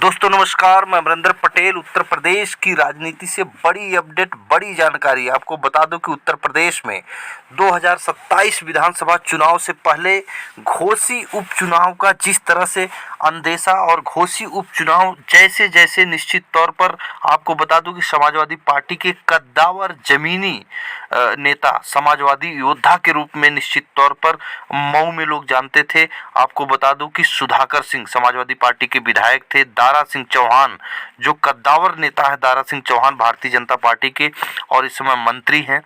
दोस्तों नमस्कार, मैं अमरिंदर पटेल। उत्तर प्रदेश की राजनीति से बड़ी अपडेट, बड़ी जानकारी आपको बता दूं कि उत्तर प्रदेश में 2027 विधानसभा चुनाव से पहले घोसी उपचुनाव का जिस तरह से अंदेशा और घोसी उपचुनाव जैसे जैसे निश्चित तौर पर आपको बता दूं कि समाजवादी पार्टी के कद्दावर जमीनी नेता, समाजवादी योद्धा के रूप में निश्चित तौर पर मऊ में लोग जानते थे। आपको बता दूं कि सुधाकर सिंह समाजवादी पार्टी के विधायक थे। दारा सिंह चौहान जो कद्दावर नेता है, दारा सिंह चौहान भारतीय जनता पार्टी के और इस समय मंत्री हैं,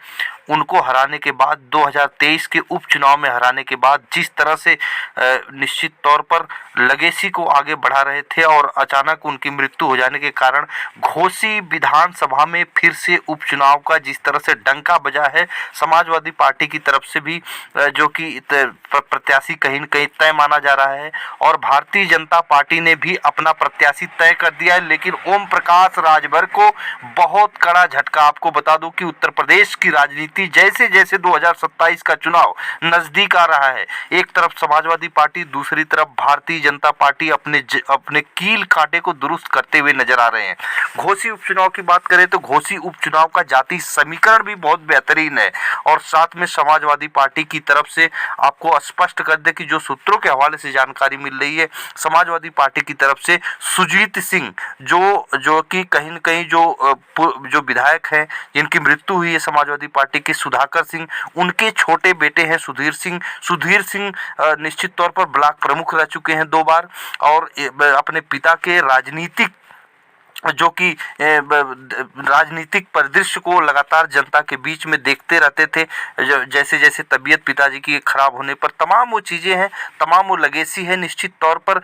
उनको हराने के बाद 2023 के उपचुनाव में हराने के बाद जिस तरह से निश्चित तौर पर लगेसी को आगे बढ़ा रहे थे और अचानक उनकी मृत्यु हो जाने के कारण घोसी विधानसभा में फिर से उपचुनाव का जिस तरह से डंका बजा है, समाजवादी पार्टी की तरफ से भी जो कि प्रत्याशी कहीं न कहीं तय माना जा रहा है और भारतीय जनता पार्टी ने भी अपना प्रत्याशी तय कर दिया है। लेकिन ओम प्रकाश राजभर को बहुत कड़ा झटका। आपको बता दूं कि उत्तर प्रदेश की राजनीति जैसे जैसे 2027 का चुनाव नजदीक आ रहा है, एक तरफ समाजवादी पार्टी, दूसरी तरफ भारतीय जनता पार्टी अपने कील कांटे को दुरुस्त करते हुए नजर आ रहे हैं। घोसी उपचुनाव की बात करें तो घोसी उपचुनाव का जाति समीकरण भी बहुत बेहतरीन है और साथ में समाजवादी पार्टी की तरफ से आपको स्पष्ट कर दे कि जो सूत्रों के हवाले से जानकारी मिल रही है, समाजवादी पार्टी की तरफ से सुजीत सिंह जो कि कहीं न कहीं जो विधायक हैं जिनकी मृत्यु हुई है समाजवादी पार्टी के, सुधाकर सिंह, उनके छोटे बेटे हैं सुधीर सिंह निश्चित तौर पर ब्लॉक प्रमुख रह चुके हैं 2 बार और अपने पिता के राजनीतिक जो कि राजनीतिक परिदृश्य को लगातार जनता के बीच में देखते रहते थे। जैसे जैसे तबीयत पिताजी की खराब होने पर तमाम वो चीज़ें हैं, तमाम वो लगेसी है। निश्चित तौर पर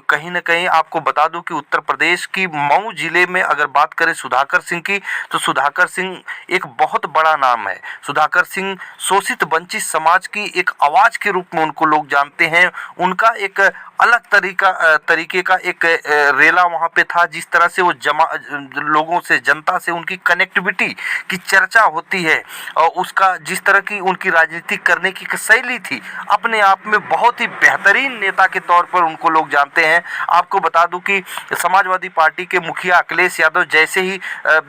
कहीं ना कहीं आपको बता दूं कि उत्तर प्रदेश की मऊ जिले में अगर बात करें सुधाकर सिंह की, तो सुधाकर सिंह एक बहुत बड़ा नाम है। सुधाकर सिंह शोषित वंचित समाज की एक आवाज़ के रूप में उनको लोग जानते हैं। उनका एक अलग तरीके का एक रेला वहाँ पे था, जिस तरह से वो लोगों से, जनता से उनकी कनेक्टिविटी की चर्चा होती है और उसका जिस तरह की उनकी राजनीति करने की शैली थी, अपने आप में बहुत ही बेहतरीन नेता के तौर पर उनको लोग जानते हैं। आपको बता दूं कि समाजवादी पार्टी के मुखिया अखिलेश यादव जैसे ही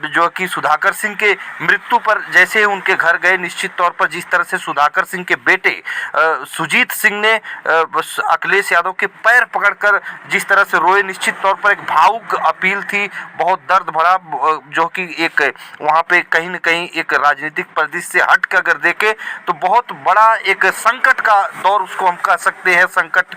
जो कि सुधाकर सिंह के मृत्यु पर जैसे ही उनके घर गए, निश्चित तौर पर जिस तरह से सुधाकर सिंह के बेटे सुजीत सिंह ने अखिलेश यादव के पैर पकड़कर जिस तरह से रोए, निश्चित तौर पर एक भावुक अपील थी, बहुत दर्द भरा, जो कि एक वहाँ पे कहीं न कहीं एक राजनीतिक परिदृश्य से हट कर अगर देखें तो बहुत बड़ा एक संकट का दौर उसको हम कह सकते हैं। संकट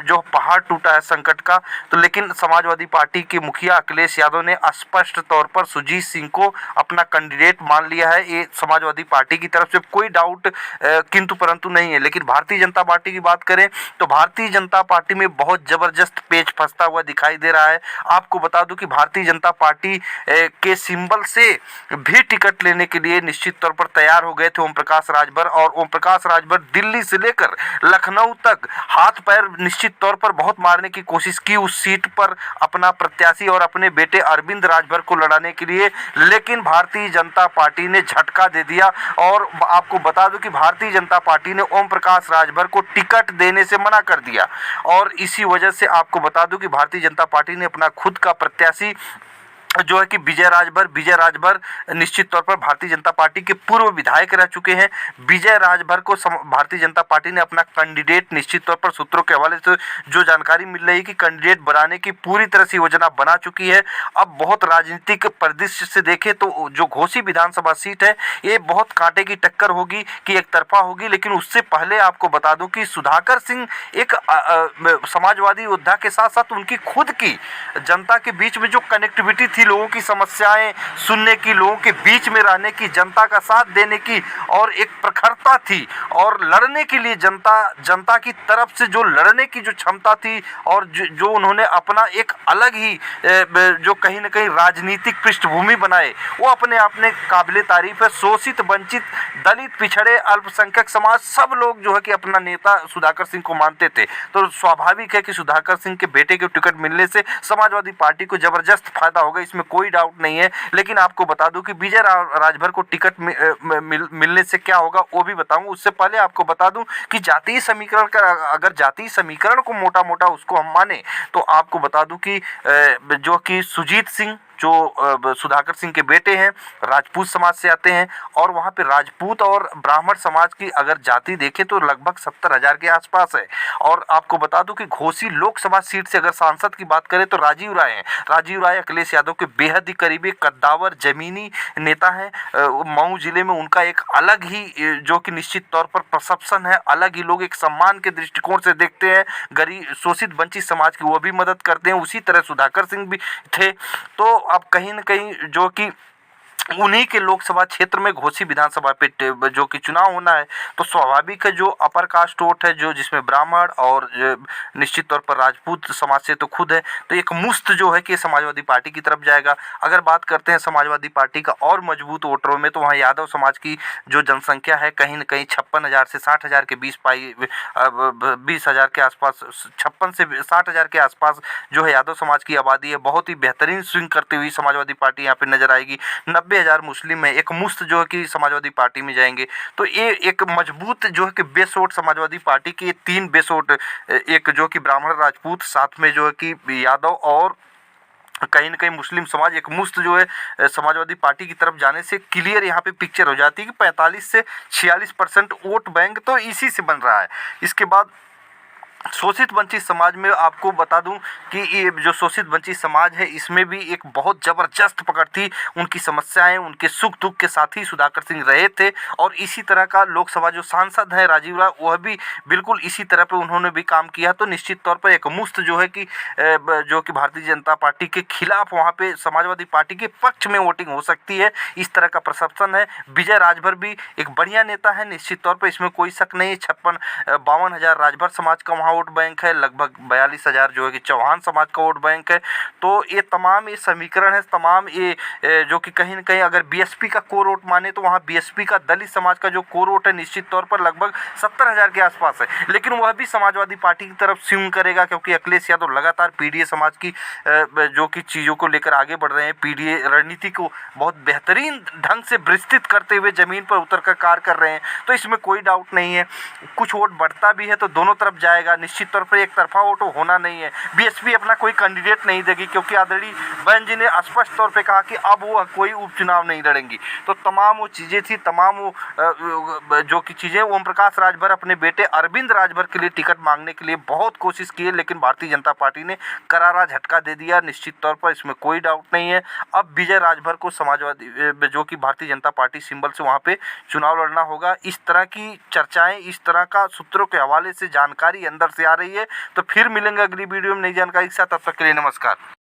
जो पहाड़ टूटा है संकट का। तो लेकिन समाजवादी पार्टी के मुखिया अखिलेश यादव ने स्पष्ट तौर पर सुजीत सिंह को अपना कैंडिडेट मान लिया है। ये समाजवादी पार्टी की तरफ से कोई डाउट किंतु परंतु नहीं है। लेकिन भारतीय जनता पार्टी की बात करें तो भारतीय जनता पार्टी में बहुत जबरदस्त पेच फंसता हुआ दिखाई दे रहा है। आपको बता दूं कि भारतीय जनता पार्टी के सिंबल से भी टिकट लेने के लिए निश्चित तौर पर तैयार हो गए थे ओम प्रकाश राजभर, और ओम प्रकाश राजभर दिल्ली से लेकर लखनऊ तक हाथ पैर निश्चित तौर पर बहुत मारने की कोशिश की उस सीट पर अपना प्रत्याशी और अपने बेटे अरविंद राजभर को लड़ाने के लिए, लेकिन भारतीय जनता पार्टी ने झटका दे दिया। और आपको बता दूं कि भारतीय जनता पार्टी ने ओम प्रकाश राजभर को टिकट देने से मना कर दिया और इसी वजह से आपको बता दूं कि भारतीय जनता पार्टी ने अपना खुद का प्रत्याशी जो है कि विजय राजभर निश्चित तौर पर भारतीय जनता पार्टी के पूर्व विधायक रह चुके हैं। विजय राजभर को भारतीय जनता पार्टी ने अपना कैंडिडेट निश्चित तौर पर सूत्रों के हवाले से जो जानकारी मिल रही है कि कैंडिडेट बनाने की पूरी तरह से योजना बना चुकी है। अब बहुत राजनीतिक परिदृश्य से देखें तो जो घोसी विधानसभा सीट है ये बहुत कांटे की टक्कर होगी कि एक तरफा होगी। लेकिन उससे पहले आपको बता दूं कि सुधाकर सिंह एक समाजवादी योद्धा के साथ साथ उनकी खुद की जनता के बीच में जो कनेक्टिविटी थी, लोगों की समस्याएं सुनने की, लोगों के बीच में रहने की, जनता का साथ देने की और एक प्रखरता थी और लड़ने के लिए जनता की तरफ से जो लड़ने की जो क्षमता थी और जो उन्होंने अपना एक अलग ही जो कहीं ना कहीं राजनीतिक पृष्ठभूमि बनाए, वो अपने आप में काबिले तारीफ है। शोषित वंचित दलित पिछड़े अल्पसंख्यक समाज सब लोग जो है कि अपना नेता सुधाकर सिंह को मानते थे। तो स्वाभाविक है कि सुधाकर सिंह के बेटे के टिकट मिलने से समाजवादी पार्टी को जबरदस्त फायदा होगा। इसमें इसमें कोई डाउट नहीं है। लेकिन आपको बता दूं कि विजय राजभर को टिकट मिलने से क्या होगा वो भी बताऊंगा। उससे पहले आपको बता दूं कि जातीय समीकरण का, अगर जातीय समीकरण को मोटा मोटा उसको हम माने, तो आपको बता दूं कि जो कि सुजीत सिंह जो सुधाकर सिंह के बेटे हैं, राजपूत समाज से आते हैं, और वहाँ पे राजपूत और ब्राह्मण समाज की अगर जाति देखें तो लगभग 70,000 के आसपास है। और आपको बता दूं कि घोसी लोकसभा सीट से अगर सांसद की बात करें तो राजीव राय हैं। राजीव राय अखिलेश यादव के बेहद ही करीबी कद्दावर जमीनी नेता हैं। मऊ जिले में उनका एक अलग ही जो कि निश्चित तौर पर परसेप्शन है, अलग ही लोग एक सम्मान के दृष्टिकोण से देखते हैं। गरीब शोषित वंचित समाज की वो भी मदद करते हैं। उसी तरह सुधाकर सिंह भी थे। तो अब कहीं न कहीं जो कि उन्हीं के लोकसभा क्षेत्र में घोसी विधानसभा पे जो कि चुनाव होना है, तो स्वाभाविक है जो अपर कास्ट वोट है, जो जिसमें ब्राह्मण और निश्चित तौर पर राजपूत समाज से तो खुद है, तो एक मुश्त जो है कि समाजवादी पार्टी की तरफ जाएगा। अगर बात करते हैं समाजवादी पार्टी का और मजबूत वोटरों में, तो वहाँ यादव समाज की जो जनसंख्या है कहीं न कहीं 56,000 से 60,000 के बीच पाई, 20,000 के आसपास, 56 से 60,000 के आसपास जो है यादव समाज की आबादी है। बहुत ही बेहतरीन स्विंग करती हुई समाजवादी पार्टी यहाँ पे नजर आएगी। 90,000 मुस्लिम है, एक मुश्त जो है कि समाजवादी पार्टी में जाएंगे। तो ये एक मजबूत जो है कि बेस वोट समाजवादी पार्टी की, 3 बेस वोट, एक जो कि ब्राह्मण राजपूत, साथ में जो है कि यादव और कहीं न कहीं मुस्लिम समाज, एक मुश्त जो है समाजवादी पार्टी की तरफ जाने से क्लियर यहाँ पे पिक्चर हो जाती है कि 45 से 46% वोट बैंक तो इसी से बन रहा है। इसके बाद शोषित वंचित समाज में आपको बता दूं कि ये जो शोषित वंचित समाज है, इसमें भी एक बहुत ज़बरदस्त पकड़ थी। उनकी समस्याएं, उनके सुख दुख के साथ ही सुधाकर सिंह रहे थे। और इसी तरह का लोकसभा जो सांसद है राजीव राय, वह भी बिल्कुल इसी तरह पे उन्होंने भी काम किया। तो निश्चित तौर पर एक मुश्त जो है कि जो कि भारतीय जनता पार्टी के खिलाफ वहाँ पे समाजवादी पार्टी के पक्ष में वोटिंग हो सकती है, इस तरह का परसेप्शन है। विजय राजभर भी एक बढ़िया नेता है, निश्चित तौर पर इसमें कोई शक नहीं है। 52,000 राजभर समाज का वहाँ वोट बैंक है, लगभग 42,000 जो है कि चौहान समाज का वोट बैंक है। तो ये तमाम ये समीकरण है, तमाम ये जो कि कहीं न कहीं अगर बीएसपी का कोर वोट माने तो वहाँ बीएसपी का दलित समाज का जो कोर वोट है निश्चित तौर पर लगभग 70,000 के आसपास है। लेकिन वह भी समाजवादी पार्टी की तरफ स्विंग करेगा, क्योंकि अखिलेश यादव लगातार पीडीए समाज की जो कि चीज़ों को लेकर आगे बढ़ रहे हैं। पीडीए रणनीति को बहुत बेहतरीन ढंग से विस्तृत करते हुए ज़मीन पर उतर कर कार्य कर रहे हैं। तो इसमें कोई डाउट नहीं है। कुछ वोट बढ़ता भी है तो दोनों तरफ जाएगा, निश्चित तौर पर एक तरफा वोट होना नहीं है। बीएसपी अपना कोई कैंडिडेट नहीं देगी, क्योंकि आदरणीय बहन जी ने स्पष्ट तौर पे कहा कि अब वो कोई उपचुनाव नहीं लड़ेंगी। तो तमाम वो चीज़ें थी, तमाम वो जो कि चीज़ें, ओम प्रकाश राजभर अपने बेटे अरविंद राजभर के लिए टिकट मांगने के लिए बहुत कोशिश की है, लेकिन भारतीय जनता पार्टी ने करारा झटका दे दिया। निश्चित तौर पर इसमें कोई डाउट नहीं है। अब विजय राजभर को समाजवादी जो कि भारतीय जनता पार्टी सिंबल से वहाँ पे चुनाव लड़ना होगा। इस तरह की चर्चाएं, इस तरह का सूत्रों के हवाले से जानकारी अंदर से आ रही है। तो फिर मिलेंगे अगली वीडियो में नई जानकारी के साथ। तब तक के लिए नमस्कार।